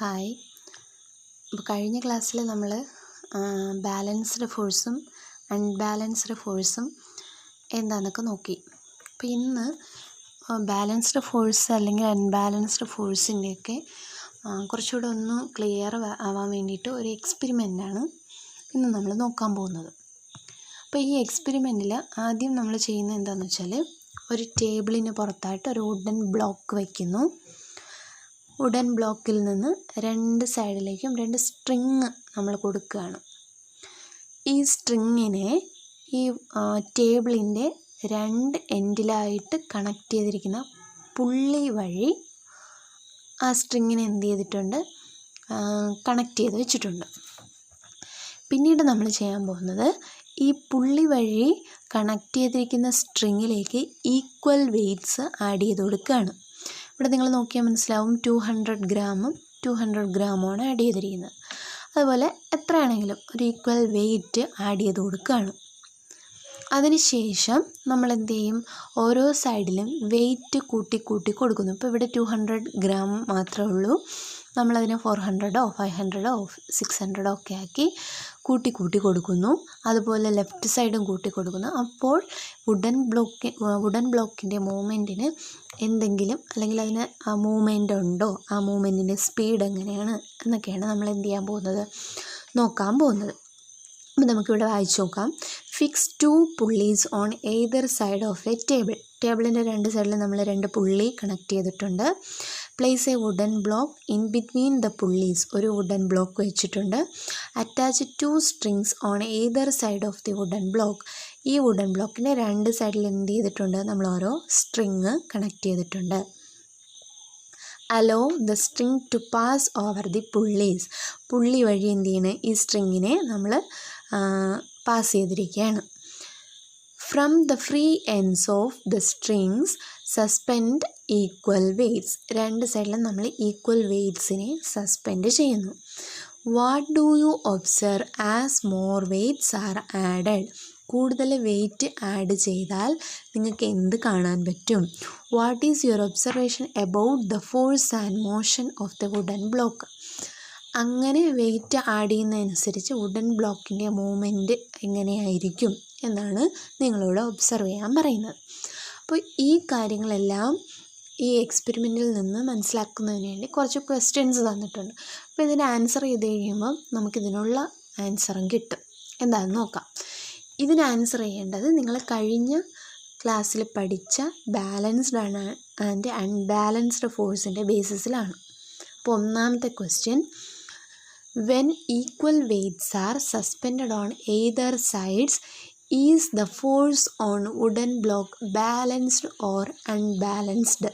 Hi. അപ്പോൾ കഴിഞ്ഞ ക്ലാസ്സിൽ നമ്മൾ ബാലൻസ്ഡ് ഫോഴ്സും അൺബാലൻസ്ഡ് ഫോഴ്സും എന്താണെന്നൊക്കെ നോക്കി. അപ്പോൾ ഇന്ന് ബാലൻസ്ഡ് ഫോഴ്സ് അല്ലെങ്കിൽ അൺബാലൻസ്ഡ് ഫോഴ്സിൻ്റെയൊക്കെ കുറച്ചുകൂടെ ഒന്ന് ക്ലിയർ ആവാൻ വേണ്ടിയിട്ട് ഒരു എക്സ്പെരിമെൻ്റാണ് ഇന്ന് നമ്മൾ നോക്കാൻ പോകുന്നത്. അപ്പോൾ ഈ എക്സ്പെരിമെൻറ്റിൽ ആദ്യം നമ്മൾ ചെയ്യുന്നത് എന്താണെന്ന് വെച്ചാൽ, ഒരു ടേബിളിന് പുറത്തായിട്ട് ഒരു വുഡൻ ബ്ലോക്ക് വയ്ക്കുന്നു. വുഡൻ ബ്ലോക്കിൽ നിന്ന് രണ്ട് സൈഡിലേക്കും രണ്ട് സ്ട്രിങ് നമ്മൾ കൊടുക്കുകയാണ്. ഈ സ്ട്രിങ്ങിനെ ഈ ടേബിളിൻ്റെ രണ്ട് എൻഡിലായിട്ട് കണക്ട് ചെയ്തിരിക്കുന്ന പുള്ളി വഴി ആ സ്ട്രിങ്ങിനെ എന്ത് ചെയ്തിട്ടുണ്ട്, കണക്ട് ചെയ്ത് വെച്ചിട്ടുണ്ട്. പിന്നീട് നമ്മൾ ചെയ്യാൻ പോകുന്നത്, ഈ പുള്ളി വഴി കണക്ട് ചെയ്തിരിക്കുന്ന സ്ട്രിങ്ങിലേക്ക് ഈക്വൽ വെയ്റ്റ്സ് ആഡ് ചെയ്ത് കൊടുക്കുകയാണ്. ഇവിടെ നിങ്ങൾ നോക്കിയാൽ മനസ്സിലാവും 200 ഗ്രാമും 200 ഗ്രാമുമാണ് ആഡ് ചെയ്തിരിക്കുന്നത്. അതുപോലെ എത്രയാണെങ്കിലും ഒരു ഈക്വൽ വെയ്റ്റ് ആഡ് ചെയ്ത് കൊടുക്കുകയാണ്. അതിനുശേഷം നമ്മൾ എന്ത് ചെയ്യും, ഓരോ സൈഡിലും വെയ്റ്റ് കൂട്ടി കൊടുക്കുന്നു. ഇപ്പോൾ ഇവിടെ 200 ഗ്രാം മാത്രമേ ഉള്ളൂ. നമ്മളതിനെ 400 500 600 ഒക്കെ ആക്കി കൂട്ടി കൊടുക്കുന്നു. അതുപോലെ ലെഫ്റ്റ് സൈഡും കൂട്ടി കൊടുക്കുന്നു. അപ്പോൾ വുഡൻ ബ്ലോക്കിൻ്റെ മൂവ്മെൻറ്റിന് എന്തെങ്കിലും, അല്ലെങ്കിൽ അതിന് ആ മൂവ്മെൻ്റ് ഉണ്ടോ, ആ മൂവ്മെൻറ്റിൻ്റെ സ്പീഡ് എങ്ങനെയാണ് എന്നൊക്കെയാണ് നമ്മൾ എന്ത് ചെയ്യാൻ പോകുന്നത്, നോക്കാൻ പോകുന്നത്. അപ്പോൾ നമുക്കിവിടെ വായിച്ചു നോക്കാം. Fix 2 pulleys on either side of a table. ടേബിളിൻ്റെ രണ്ട് സൈഡിൽ നമ്മൾ രണ്ട് പുള്ളി കണക്ട് ചെയ്തിട്ടുണ്ട്. Place a wooden block in between the pulleys. ഒരു വുഡൻ ബ്ലോക്ക് വെച്ചിട്ടുണ്ട്. Attach 2 strings on either side of the wooden block. ഈ വുഡൻ ബ്ലോക്കിൻ്റെ രണ്ട് സൈഡിൽ എന്ത് ചെയ്തിട്ടുണ്ട്, നമ്മൾ ഓരോ സ്ട്രിങ് കണക്ട് ചെയ്തിട്ടുണ്ട്. Allow the string to pass over the pulleys. Pulley വഴി എന്ത് ചെയ്യണം, ഈ സ്ട്രിങ്ങിനെ നമ്മൾ പാസ് ചെയ്തിരിക്കുകയാണ്. From the free ends of the strings suspend equal weights. രണ്ട് സൈഡിലും നമ്മൾ ഈക്വൽ വെയ്റ്റ്സിനെ സസ്പെൻഡ് ചെയ്യുന്നു. What do you observe as more weights are added. കൂടുതൽ വെയ്റ്റ് ആഡ് ചെയ്താൽ നിങ്ങൾക്ക് എന്ത് കാണാൻ പറ്റും? What is your observation about the force and motion of the wooden block. അങ്ങനെ വെയ്റ്റ് ആഡ് ചെയ്യുന്നതനുസരിച്ച് വുഡൻ ബ്ലോക്കിൻ്റെ മൂവ്മെൻറ്റ് എങ്ങനെയായിരിക്കും എന്നാണ് നിങ്ങളോട് ഒബ്സർവ് ചെയ്യാൻ പറയുന്നത്. അപ്പോൾ ഈ കാര്യങ്ങളെല്ലാം ഈ എക്സ്പെരിമെൻറ്റിൽ നിന്ന് മനസ്സിലാക്കുന്നതിന് വേണ്ടി കുറച്ച് ക്വസ്റ്റ്യൻസ് തന്നിട്ടുണ്ട്. അപ്പോൾ ഇതിന് ആൻസർ ചെയ്ത് കഴിയുമ്പം നമുക്കിതിനുള്ള ആൻസറും കിട്ടും. എന്താണെന്ന് നോക്കാം. ഇതിന് ആൻസർ ചെയ്യേണ്ടത് നിങ്ങൾ കഴിഞ്ഞ ക്ലാസ്സിൽ പഠിച്ച ബാലൻസ്ഡ് ആൻഡ് അൺബാലൻസ്ഡ് ഫോഴ്സിൻ്റെ ബേസിസിലാണ്. അപ്പോൾ ഒന്നാമത്തെ question, when equal weights are suspended on either sides is the force on wooden block balanced or unbalanced.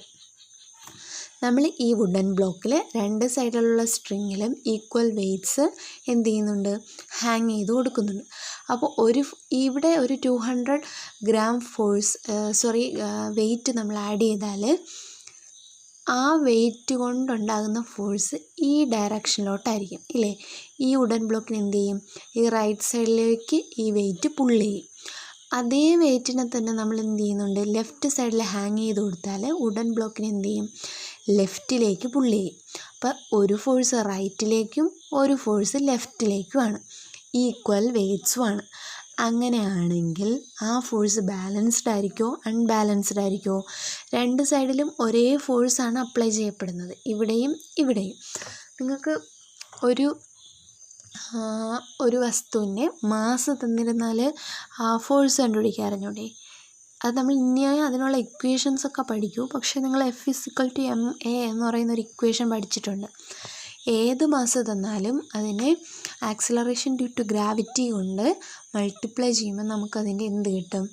നമ്മൾ ഈ വുഡൻ ബ്ലോക്കിൽ രണ്ട് സൈഡിലുള്ള സ്ട്രിങ്ങിലും ഈക്വൽ വെയ്റ്റ്സ് എന്ത് ചെയ്യുന്നുണ്ട്, ഹാങ് ചെയ്ത് കൊടുക്കുന്നുണ്ട്. അപ്പോൾ ഇവിടെ ഒരു 200 ഗ്രാം വെയ്റ്റ് നമ്മൾ ആഡ് ചെയ്താൽ ആ വെയ്റ്റ് കൊണ്ടുണ്ടാകുന്ന ഫോഴ്സ് ഈ ഡയറക്ഷനിലോട്ടായിരിക്കും ഇല്ലേ. ഈ വുഡൻ ബ്ലോക്കിന് എന്ത് ചെയ്യും, ഈ റൈറ്റ് സൈഡിലേക്ക് ഈ വെയ്റ്റ് പുള്ള് ചെയ്യും. അതേ വെയ്റ്റിനെ തന്നെ നമ്മൾ എന്ത് ചെയ്യുന്നുണ്ട്, ലെഫ്റ്റ് സൈഡിൽ ഹാങ് ചെയ്ത് കൊടുത്താൽ വുഡൻ ബ്ലോക്കിന് എന്ത് ചെയ്യും, ലെഫ്റ്റിലേക്ക് പുള്ള് ചെയ്യും. അപ്പോൾ ഒരു ഫോഴ്സ് റൈറ്റിലേക്കും ഒരു ഫോഴ്സ് ലെഫ്റ്റിലേക്കുമാണ്. ഈക്വൽ വെയ്റ്റ്സുമാണ്. അങ്ങനെയാണെങ്കിൽ ആ ഫോഴ്സ് ബാലൻസ്ഡ് ആയിരിക്കുമോ അൺബാലൻസ്ഡ് ആയിരിക്കുമോ? രണ്ട് സൈഡിലും ഒരേ ഫോഴ്സാണ് അപ്ലൈ ചെയ്യപ്പെടുന്നത്, ഇവിടെയും ഇവിടെയും. നിങ്ങൾക്ക് ഒരു വസ്തുവിൻ്റെ മാസ് തന്നിരുന്നാൽ ആ ഫോഴ്സ് കണ്ടുപിടിക്കാൻ അറിഞ്ഞൂടെ? അത് നമ്മൾ ഇനിയായി അതിനുള്ള ഇക്വേഷൻസൊക്കെ പഠിക്കൂ. പക്ഷേ നിങ്ങൾ F=ma എന്ന് പറയുന്ന ഒരു ഇക്വേഷൻ പഠിച്ചിട്ടുണ്ട്. ഏത് മാസ് തന്നാലും അതിനെ ആക്സിലറേഷൻ ഡ്യൂ ടു ഗ്രാവിറ്റി കൊണ്ട് മൾട്ടിപ്ലൈ ചെയ്യുമ്പോൾ നമുക്കതിൻ്റെ എന്ത് കിട്ടും,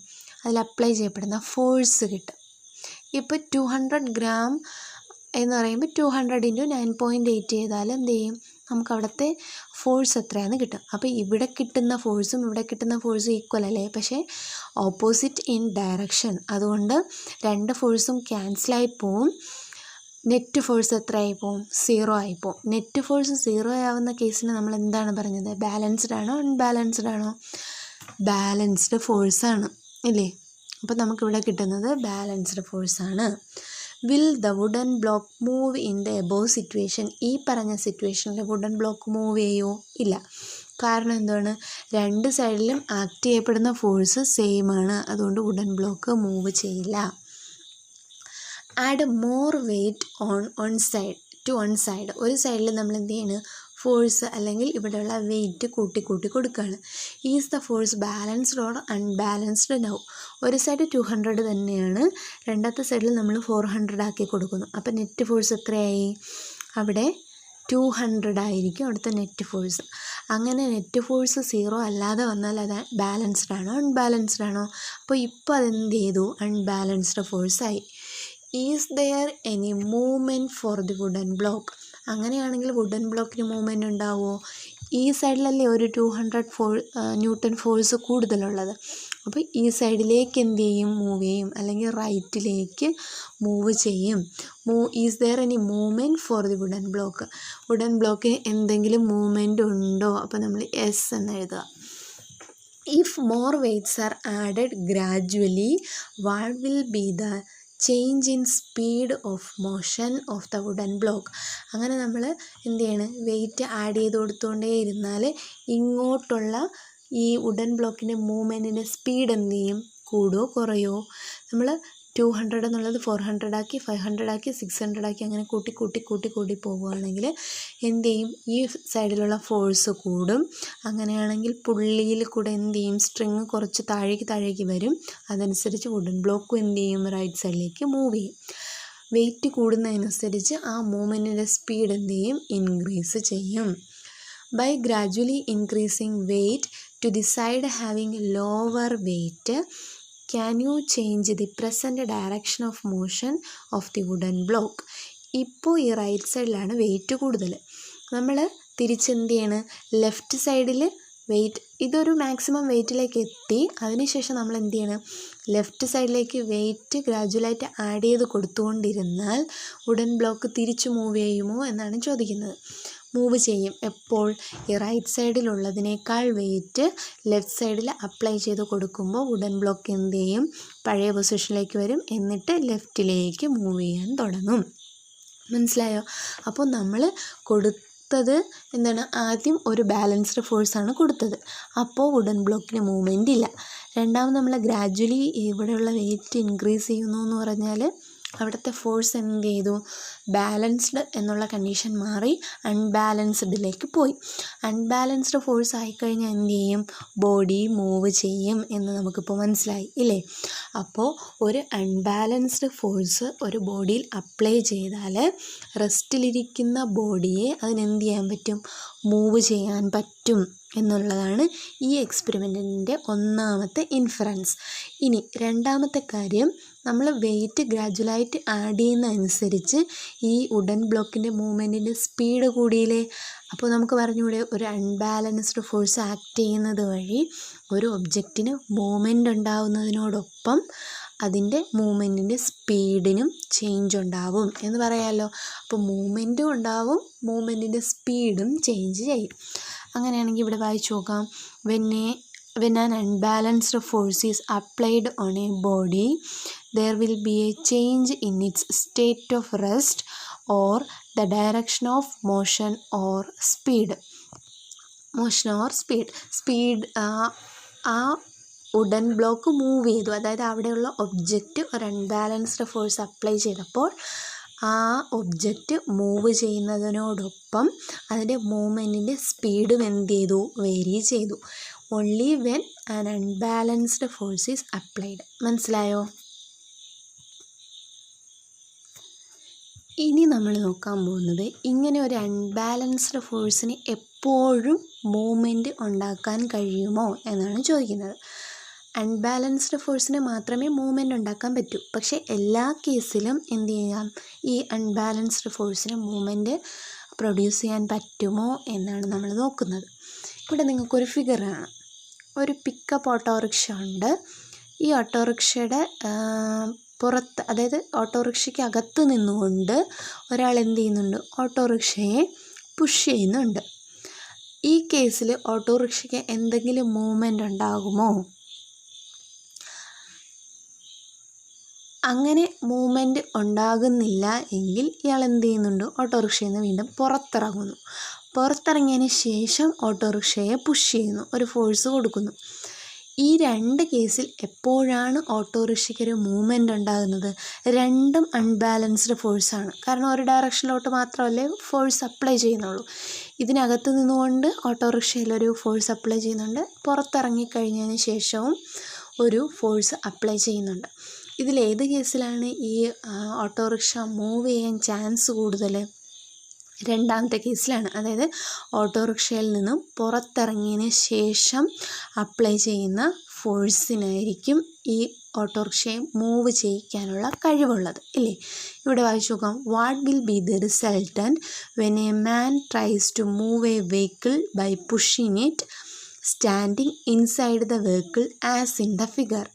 അതിൽ അപ്ലൈ ചെയ്യപ്പെടുന്ന ഫോഴ്സ് കിട്ടും. ഇപ്പോൾ 200 ഗ്രാം എന്ന് പറയുമ്പോൾ 200 × 9.8 ചെയ്താൽ എന്ത് ചെയ്യും, നമുക്ക് അവിടുത്തെ ഫോഴ്സ് എത്രയാണെന്ന് കിട്ടും. അപ്പോൾ ഇവിടെ കിട്ടുന്ന ഫോഴ്സും ഇവിടെ കിട്ടുന്ന ഫോഴ്സും ഈക്വൽ അല്ലേ, പക്ഷേ ഓപ്പോസിറ്റ് ഇൻ ഡയറക്ഷൻ. അതുകൊണ്ട് രണ്ട് ഫോഴ്സും ക്യാൻസലായി പോവും. നെറ്റ് ഫോഴ്സ് എത്രയായി പോവും, 0 ആയിപ്പോവും. നെറ്റ് ഫോഴ്സ് 0 ആവുന്ന കേസിന് നമ്മൾ എന്താണ് പറഞ്ഞത്, ബാലൻസ്ഡ് ആണോ അൺബാലൻസ്ഡ് ആണോ? ബാലൻസ്ഡ് ഫോഴ്സാണ് ഇല്ലേ. അപ്പോൾ നമുക്കിവിടെ കിട്ടുന്നത് ബാലൻസ്ഡ് ഫോഴ്സാണ്. Will the wooden block move in the above situation? ഈ പറഞ്ഞ സിറ്റുവേഷനിൽ വുഡൻ ബ്ലോക്ക് മൂവ് ചെയ്യുമോ? ഇല്ല. കാരണം എന്താണ്? രണ്ട് സൈഡിലും ആക്ട് ചെയ്യപ്പെടുന്ന ഫോഴ്സ് സെയിം ആണ്. അതുകൊണ്ട് വുഡൻ ബ്ലോക്ക് മൂവ് ചെയ്യില്ല. Add more weight to one side. ഒരു സൈഡിൽ നമ്മൾ എന്ത് ചെയ്യാണ്? ഫോഴ്സ് അല്ലെങ്കിൽ ഇവിടെയുള്ള വെയിറ്റ് കൂട്ടി കൊടുക്കുകയാണ്. Is the force balanced or unbalanced now? ഒരു സൈഡ് 200 തന്നെയാണ്, രണ്ടാമത്തെ സൈഡിൽ നമ്മൾ 400 ആക്കി കൊടുക്കുന്നു. അപ്പം നെറ്റ് ഫോഴ്സ് എത്രയായി? അവിടെ 200 ആയിരിക്കും അവിടുത്തെ നെറ്റ് ഫോഴ്സ്. അങ്ങനെ നെറ്റ് ഫോഴ്സ് 0 അല്ലാതെ വന്നാൽ അത് ബാലൻസ്ഡ് ആണോ അൺബാലൻസ്ഡ് ആണോ? അപ്പോൾ ഇപ്പോൾ അതെന്ത് ചെയ്തു? അൺബാലൻസ്ഡ് ഫോഴ്സായി. Is there any movement for the wooden block? അങ്ങനെയാണെങ്കിൽ വുഡൻ ബ്ലോക്കിന് മൂവ്മെൻറ്റ് ഉണ്ടാവുമോ? ഈ സൈഡിലല്ലേ ഒരു 200 ന്യൂട്ടൺ ഫോഴ്സ് കൂടുതലുള്ളത്. അപ്പോൾ ഈ സൈഡിലേക്ക് എന്ത് ചെയ്യും? മൂവ് ചെയ്യും, അല്ലെങ്കിൽ റൈറ്റിലേക്ക് മൂവ് ചെയ്യും. Is there any movement for the wooden block? Wooden ബ്ലോക്കിന് എന്തെങ്കിലും മൂവ്മെൻറ്റ് ഉണ്ടോ? അപ്പോൾ നമ്മൾ എസ് എന്ന് എഴുതുക. If more weights are added gradually, what will be the change in speed of motion of the wooden block? അങ്ങനെ നമ്മൾ എന്ത് ചെയ്യണം? വെയിറ്റ് ആഡ് ചെയ്ത് കൊടുത്തുകൊണ്ടേ ഇരുന്നാൽ ഇങ്ങോട്ടുള്ള ഈ വുഡൻ ബ്ലോക്കിൻ്റെ മൂവ്മെൻറ്റിൻ്റെ സ്പീഡ് എന്ത് ചെയ്യും? കൂടുമോ കുറയോ? നമ്മൾ 200 എന്നുള്ളത് 400 ആക്കി, 500 ആക്കി, 600 ആക്കി, അങ്ങനെ കൂട്ടി പോവുകയാണെങ്കിൽ എന്ത് ചെയ്യും? ഈ സൈഡിലുള്ള ഫോഴ്സ് കൂടും. അങ്ങനെയാണെങ്കിൽ പുള്ളിയിൽ കൂടെ എന്ത് ചെയ്യും? സ്ട്രിങ് കുറച്ച് താഴേക്ക് വരും. അതനുസരിച്ച് വുഡൻ ബ്ലോക്കും എന്ത് ചെയ്യും? റൈറ്റ് സൈഡിലേക്ക് മൂവ് ചെയ്യും. വെയിറ്റ് കൂടുന്നതനുസരിച്ച് ആ മൂവ്മെൻറ്റിൻ്റെ സ്പീഡ് എന്ത് ചെയ്യും? ഇൻക്രീസ് ചെയ്യും. By gradually increasing weight to the side having lower weight, can you change the present direction of motion of the wooden block? ഇപ്പോൾ ഈ റൈറ്റ് സൈഡിലാണ് വെയിറ്റ് കൂടുതൽ. നമ്മൾ തിരിച്ചെന്ത് ചെയ്യണം? ലെഫ്റ്റ് സൈഡിൽ വെയിറ്റ്, ഇതൊരു മാക്സിമം വെയിറ്റിലേക്ക് എത്തി. അതിനുശേഷം നമ്മൾ എന്ത് ചെയ്യണം? ലെഫ്റ്റ് സൈഡിലേക്ക് വെയിറ്റ് ഗ്രാജുവലായിട്ട് ആഡ് ചെയ്ത് കൊടുത്തുകൊണ്ടിരുന്നാൽ വുഡൻ ബ്ലോക്ക് തിരിച്ച് മൂവ് ചെയ്യുമോ എന്നാണ് ചോദിക്കുന്നത്. മൂവ് ചെയ്യും. എപ്പോൾ? ഈ റൈറ്റ് സൈഡിലുള്ളതിനേക്കാൾ വെയിറ്റ് ലെഫ്റ്റ് സൈഡിൽ അപ്ലൈ ചെയ്ത് കൊടുക്കുമ്പോൾ വുഡൻ ബ്ലോക്ക് എന്ത് ചെയ്യും? പഴയ പൊസിഷനിലേക്ക് വരും. എന്നിട്ട് ലെഫ്റ്റിലേക്ക് മൂവ് ചെയ്യാൻ തുടങ്ങും. മനസ്സിലായോ? അപ്പോൾ നമ്മൾ കൊടുത്തത് എന്താണ്? ആദ്യം ഒരു ബാലൻസ്ഡ് ഫോഴ്സാണ് കൊടുത്തത്. അപ്പോൾ വുഡൻ ബ്ലോക്കിന് മൂവ്മെൻ്റ് ഇല്ല. രണ്ടാമത് നമ്മൾ ഗ്രാജുവലി ഇവിടെയുള്ള വെയിറ്റ് ഇൻക്രീസ് ചെയ്യുന്നു എന്ന് പറഞ്ഞാൽ അവിടുത്തെ ഫോഴ്സ് എന്ത് ചെയ്തു? ബാലൻസ്ഡ് എന്നുള്ള കണ്ടീഷൻ മാറി അൺബാലൻസ്ഡിലേക്ക് പോയി. അൺബാലൻസ്ഡ് ഫോഴ്സ് ആയിക്കഴിഞ്ഞാൽ എന്ത് ചെയ്യും? ബോഡി മൂവ് ചെയ്യും എന്ന് നമുക്കിപ്പോൾ മനസ്സിലായി ഇല്ലേ? അപ്പോൾ ഒരു അൺബാലൻസ്ഡ് ഫോഴ്സ് ഒരു ബോഡിയിൽ അപ്ലൈ ചെയ്താൽ റെസ്റ്റിലിരിക്കുന്ന ബോഡിയെ അതിനെന്ത് ചെയ്യാൻ പറ്റും? മൂവ് ചെയ്യാൻ പറ്റും എന്നുള്ളതാണ് ഈ എക്സ്പെരിമെൻറ്റിൻ്റെ ഒന്നാമത്തെ ഇൻഫറൻസ്. ഇനി രണ്ടാമത്തെ കാര്യം, നമ്മൾ വെയിറ്റ് ഗ്രാജുവലായിട്ട് ആഡ് ചെയ്യുന്നതനുസരിച്ച് ഈ വുഡൻ ബ്ലോക്കിൻ്റെ മൂവ്മെൻറ്റിൻ്റെ സ്പീഡ് കൂടിയില്ലേ? അപ്പോൾ നമുക്ക് പറഞ്ഞുകൂടെ, ഒരു അൺബാലൻസ്ഡ് ഫോഴ്സ് ആക്ട് ചെയ്യുന്നത് വഴി ഒരു ഒബ്ജക്റ്റിന് മൂവ്മെൻ്റ് ഉണ്ടാവുന്നതിനോടൊപ്പം അതിൻ്റെ മൂവ്മെൻറ്റിൻ്റെ സ്പീഡിനും ചേഞ്ച് ഉണ്ടാവും എന്ന് പറയാമല്ലോ. അപ്പോൾ മൂവ്മെൻറ്റും ഉണ്ടാവും, മൂവ്മെൻറ്റിൻ്റെ സ്പീഡും ചേഞ്ച് ചെയ്യും. അങ്ങനെയാണെങ്കിൽ ഇവിടെ വായിച്ചു നോക്കാം. when an unbalanced force is applied on a body, there will be a change in its state of rest or the direction of motion or speed. Speed ആ വുഡൻ ബ്ലോക്ക് മൂവ് ചെയ്തു, അതായത് അവിടെയുള്ള object ഒരു unbalanced force apply ചെയ്തപ്പോൾ ആ object move ചെയ്യുന്നതിനോടൊപ്പം അതിൻ്റെ മൂവ്മെൻറ്റിൻ്റെ സ്പീഡും എന്ത് ചെയ്തു? വേരി ചെയ്തു. Only when an unbalanced force is applied. മനസ്സിലായോ? ഇനി നമ്മൾ നോക്കാൻ പോകുന്നത്, ഇങ്ങനെ ഒരു അൺബാലൻസ്ഡ് ഫോഴ്സിന് എപ്പോഴും മൂവ്മെൻറ്റ് ഉണ്ടാക്കാൻ കഴിയുമോ എന്നാണ് ചോദിക്കുന്നത്. അൺബാലൻസ്ഡ് ഫോഴ്സിന് മാത്രമേ മൂവ്മെൻറ്റ് ഉണ്ടാക്കാൻ പറ്റൂ. പക്ഷേ എല്ലാ കേസിലും എന്ത് ചെയ്യാം? ഈ അൺബാലൻസ്ഡ് ഫോഴ്സിന് മൂവ്മെൻറ്റ് പ്രൊഡ്യൂസ് ചെയ്യാൻ പറ്റുമോ എന്നാണ് നമ്മൾ നോക്കുന്നത്. ഇവിടെ നിങ്ങൾക്കൊരു ഫിഗർ കാണാം. ഒരു പിക്കപ്പ് ഓട്ടോറിക്ഷ ഉണ്ട്. ഈ ഓട്ടോറിക്ഷയുടെ പുറത്ത്, അതായത് ഓട്ടോറിക്ഷയ്ക്ക് അകത്ത് നിന്നുകൊണ്ട് ഒരാൾ എന്ത് ചെയ്യുന്നുണ്ട്? ഓട്ടോറിക്ഷയെ പുഷ് ചെയ്യുന്നുണ്ട്. ഈ കേസിൽ ഓട്ടോറിക്ഷയ്ക്ക് എന്തെങ്കിലും മൂവ്മെൻ്റ് ഉണ്ടാകുമോ? അങ്ങനെ മൂവ്മെൻറ്റ് ഉണ്ടാകുന്നില്ല എങ്കിൽ ഇയാൾ എന്ത് ചെയ്യുന്നുണ്ട്, ഓട്ടോറിക്ഷയിൽ നിന്ന് വീണ്ടും പുറത്തിറങ്ങുന്നു. പുറത്തിറങ്ങിയതിന് ശേഷം ഓട്ടോറിക്ഷയെ പുഷ് ചെയ്യുന്നു, ഒരു ഫോഴ്സ് കൊടുക്കുന്നു. ഈ രണ്ട് കേസിൽ എപ്പോഴാണ് ഓട്ടോറിക്ഷയ്ക്കൊരു മൂവ്മെൻറ്റ് ഉണ്ടാകുന്നത്? രണ്ടും അൺബാലൻസ്ഡ് ഫോഴ്സാണ്. കാരണം ഒരു ഡയറക്ഷനിലോട്ട് മാത്രമല്ലേ ഫോഴ്സ് അപ്ലൈ ചെയ്യുന്നുള്ളൂ. ഇതിനകത്ത് നിന്നുകൊണ്ട് ഓട്ടോറിക്ഷയിലൊരു ഫോഴ്സ് അപ്ലൈ ചെയ്യുന്നുണ്ട്, പുറത്തിറങ്ങിക്കഴിഞ്ഞതിന് ശേഷവും ഒരു ഫോഴ്സ് അപ്ലൈ ചെയ്യുന്നുണ്ട്. ഇതിലേത് കേസിലാണ് ഈ ഓട്ടോറിക്ഷ മൂവ് ചെയ്യാൻ ചാൻസ് കൂടുതൽ? രണ്ടാമത്തെ കേസിലാണ്. അതായത് ഓട്ടോറിക്ഷയിൽ നിന്നും പുറത്തിറങ്ങിയതിന് ശേഷം അപ്ലൈ ചെയ്യുന്ന ഫോഴ്സിനായിരിക്കും ഈ ഓട്ടോറിക്ഷയെ മൂവ് ചെയ്യിക്കാനുള്ള കഴിവുള്ളത്, ഇല്ലേ? ഇവിടെ വായിച്ചു നോക്കാം. What will be the resultant when a man tries to move a vehicle by pushing it standing inside the vehicle as in the figure?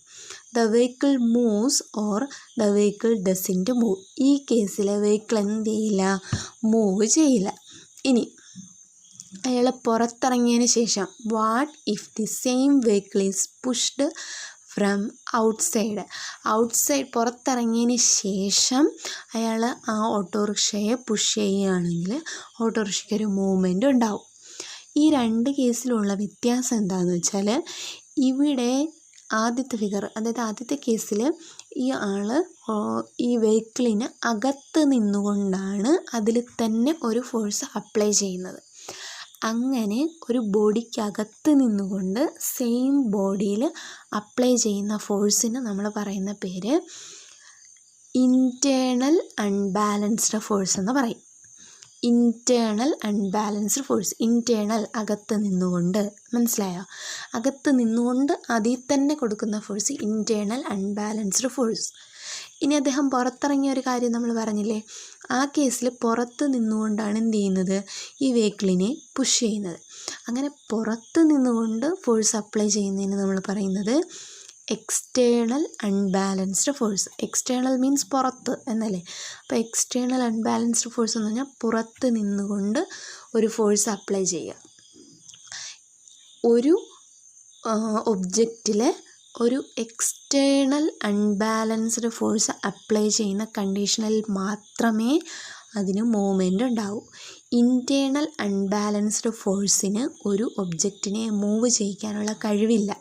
The vehicle moves or the vehicle doesn't move. ഈ കേസിൽ vehicle എന്ത് ചെയ്യില്ല, move ചെയ്യില്ല. ഇനി അയാൾ പുറത്തിറങ്ങിയതിന് ശേഷം what if the same vehicle is pushed from outside? Outside പുറത്തിറങ്ങിയതിന് ശേഷം അയാൾ ആ ഓട്ടോറിക്ഷയെ പുഷ് ചെയ്യുകയാണെങ്കിൽ ഓട്ടോറിക്ഷയ്ക്കൊരു മൂവ്മെൻറ്റ് ഉണ്ടാവും. ഈ രണ്ട് കേസിലുള്ള വ്യത്യാസം എന്താണെന്ന് വെച്ചാൽ, ഇവിടെ ആദ്യത്തെ ഫിഗർ, അതായത് ആദ്യത്തെ കേസിൽ ഈ ആൾ ഈ വെഹിക്കിളിന് അകത്ത് നിന്നുകൊണ്ടാണ് അതിൽ തന്നെ ഒരു ഫോഴ്സ് അപ്ലൈ ചെയ്യുന്നത്. അങ്ങനെ ഒരു ബോഡിക്കകത്ത് നിന്നുകൊണ്ട് സെയിം ബോഡിയിൽ അപ്ലൈ ചെയ്യുന്ന ഫോഴ്സിന് നമ്മൾ പറയുന്ന പേര് ഇൻറ്റേർണൽ അൺബാലൻസ്ഡ് ഫോഴ്സ് എന്ന് പറയും. Internal unbalanced force. ഇൻറ്റേർണൽ അകത്ത് നിന്നുകൊണ്ട്, മനസ്സിലായോ? അകത്ത് നിന്നുകൊണ്ട് അതിൽ തന്നെ കൊടുക്കുന്ന ഫോഴ്സ് ഇൻറ്റേർണൽ അൺബാലൻസ്ഡ് ഫോഴ്സ്. ഇനി അദ്ദേഹം പുറത്തിറങ്ങിയ ഒരു കാര്യം നമ്മൾ പറഞ്ഞില്ലേ, ആ കേസിൽ പുറത്ത് നിന്നുകൊണ്ടാണ് എന്ത് ചെയ്യുന്നത്, ഈ വെഹിക്കിളിനെ പുഷ് ചെയ്യുന്നത്. അങ്ങനെ പുറത്ത് നിന്നുകൊണ്ട് ഫോഴ്സ് അപ്ലൈ ചെയ്യുന്നതിന് നമ്മൾ പറയുന്നത് external unbalanced force. External means പുറത്ത് എന്നല്ലേ. അപ്പോൾ എക്സ്റ്റേണൽ അൺബാലൻസ്ഡ് ഫോഴ്സ് എന്ന് പറഞ്ഞാൽ പുറത്ത് നിന്നുകൊണ്ട് ഒരു ഫോഴ്സ് അപ്ലൈ ചെയ്യുക. ഒരു ഒബ്ജക്റ്റിൽ ഒരു എക്സ്റ്റേണൽ അൺബാലൻസ്ഡ് ഫോഴ്സ് അപ്ലൈ ചെയ്യുന്ന കണ്ടീഷനിൽ മാത്രമേ അതിന് മൂവ്മെൻ്റ് ഉണ്ടാവൂ. ഇൻറ്റേർണൽ അൺബാലൻസ്ഡ് ഫോഴ്സിന് ഒരു ഒബ്ജക്റ്റിനെ മൂവ് ചെയ്യിക്കാനുള്ള കഴിവില്ല.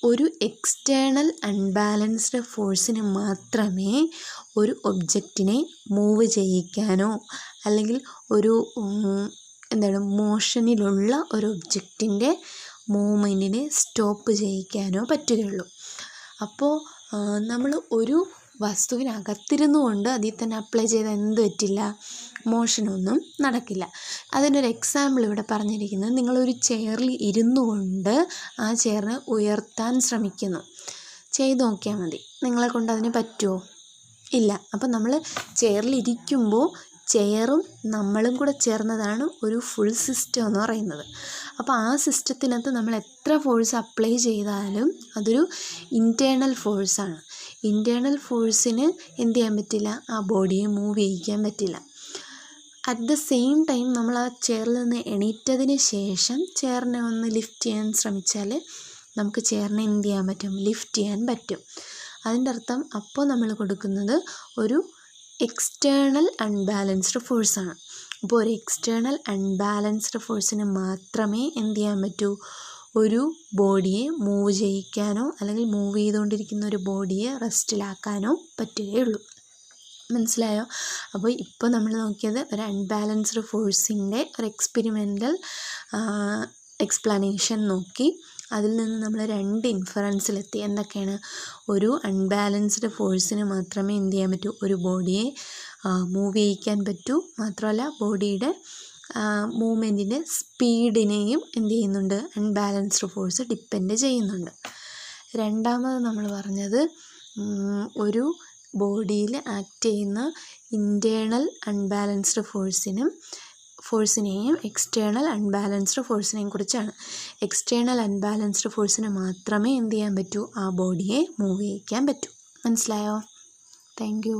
ഒരു എക്സ്റ്റേണൽ അൺബാലൻസ്ഡ് ഫോഴ്സിന് മാത്രമേ ഒരു ഒബ്ജക്റ്റിനെ മൂവ് ചെയ്യിക്കാനോ അല്ലെങ്കിൽ ഒരു മോഷനിലുള്ള ഒരു ഒബ്ജക്റ്റിൻ്റെ മൂവ്മെൻറ്റിനെ സ്റ്റോപ്പ് ചെയ്യിക്കാനോ പറ്റുകയുള്ളൂ. അപ്പോൾ നമ്മൾ ഒരു വസ്തുവിനകത്തിരുന്നു കൊണ്ട് അതിൽ തന്നെ അപ്ലൈ ചെയ്താൽ എന്ത് പറ്റില്ല, മോഷനൊന്നും നടക്കില്ല. അതിനൊരു എക്സാമ്പിൾ ഇവിടെ പറഞ്ഞിരിക്കുന്നത്, നിങ്ങളൊരു ചെയറിൽ ഇരുന്നു കൊണ്ട് ആ ചെയറിനെ ഉയർത്താൻ ശ്രമിക്കുന്നു. ചെയ്ത് നോക്കിയാൽ മതി. നിങ്ങളെ കൊണ്ട് അതിന് പറ്റുമോ? ഇല്ല. അപ്പം നമ്മൾ ചെയറിലിരിക്കുമ്പോൾ ചെയറും നമ്മളും കൂടെ ചേർന്നതാണ് ഒരു ഫുൾ സിസ്റ്റം എന്ന് പറയുന്നത്. അപ്പോൾ ആ സിസ്റ്റത്തിനകത്ത് നമ്മൾ എത്ര ഫോഴ്സ് അപ്ലൈ ചെയ്താലും അതൊരു ഇൻറ്റേർണൽ ഫോഴ്സാണ്. ഇൻറ്റേർണൽ ഫോഴ്സിന് എന്ത് ചെയ്യാൻ പറ്റില്ല, ആ ബോഡിയെ മൂവ് ചെയ്യിക്കാൻ പറ്റില്ല. അറ്റ് ദ സെയിം ടൈം നമ്മൾ ആ ചെയറിൽ നിന്ന് എണീറ്റതിന് ശേഷം ചെയറിനെ ഒന്ന് ലിഫ്റ്റ് ചെയ്യാൻ ശ്രമിച്ചാൽ നമുക്ക് ചെയറിനെ എന്ത് ചെയ്യാൻ പറ്റും, ലിഫ്റ്റ് ചെയ്യാൻ പറ്റും. അതിൻ്റെ അർത്ഥം അപ്പോൾ നമ്മൾ കൊടുക്കുന്നത് ഒരു എക്സ്റ്റേണൽ അൺബാലൻസ്ഡ് ഫോഴ്സാണ്. അപ്പോൾ ഒരു എക്സ്റ്റേണൽ അൺബാലൻസ്ഡ് ഫോഴ്സിന് മാത്രമേ എന്ത് ചെയ്യാൻ പറ്റൂ, ഒരു ബോഡിയെ മൂവ് ചെയ്യിക്കാനോ അല്ലെങ്കിൽ മൂവ് ചെയ്തുകൊണ്ടിരിക്കുന്ന ഒരു ബോഡിയെ റെസ്റ്റിലാക്കാനോ പറ്റുകയുള്ളൂ. മനസ്സിലായോ? അപ്പോൾ ഇപ്പോൾ നമ്മൾ നോക്കിയത് ഒരു അൺബാലൻസ്ഡ് ഫോഴ്സിൻ്റെ ഒരു എക്സ്പെരിമെൻ്റൽ എക്സ്പ്ലനേഷൻ നോക്കി. അതിൽ നിന്ന് നമ്മൾ രണ്ട് ഇൻഫറൻസിലെത്തി. എന്തൊക്കെയാണ്? ഒരു അൺബാലൻസ്ഡ് ഫോഴ്സിന് മാത്രമേ എന്ത് ചെയ്യാൻ പറ്റൂ, ഒരു ബോഡിയെ മൂവ് ചെയ്യിക്കാൻ പറ്റൂ. മാത്രമല്ല ബോഡിയുടെ മൂവ്മെൻറ്റിൻ്റെ സ്പീഡിനെയും എന്ത് ചെയ്യുന്നുണ്ട്, അൺബാലൻസ്ഡ് ഫോഴ്സ് ഡിപ്പെൻഡ് ചെയ്യുന്നുണ്ട്. രണ്ടാമത് നമ്മൾ പറഞ്ഞത് ഒരു ബോഡിയിൽ ആക്ട് ചെയ്യുന്ന ഇൻറ്റേർണൽ അൺബാലൻസ്ഡ് ഫോഴ്സിനെയും എക്സ്റ്റേണൽ അൺബാലൻസ്ഡ് ഫോഴ്സിനെയും കുറിച്ചാണ്. എക്സ്റ്റേണൽ അൺബാലൻസ്ഡ് ഫോഴ്സിന് മാത്രമേ എന്ത് ചെയ്യാൻ പറ്റൂ, ആ ബോഡിയെ മൂവ് ചെയ്യിക്കാൻ പറ്റൂ. മനസ്സിലായോ? Thank you.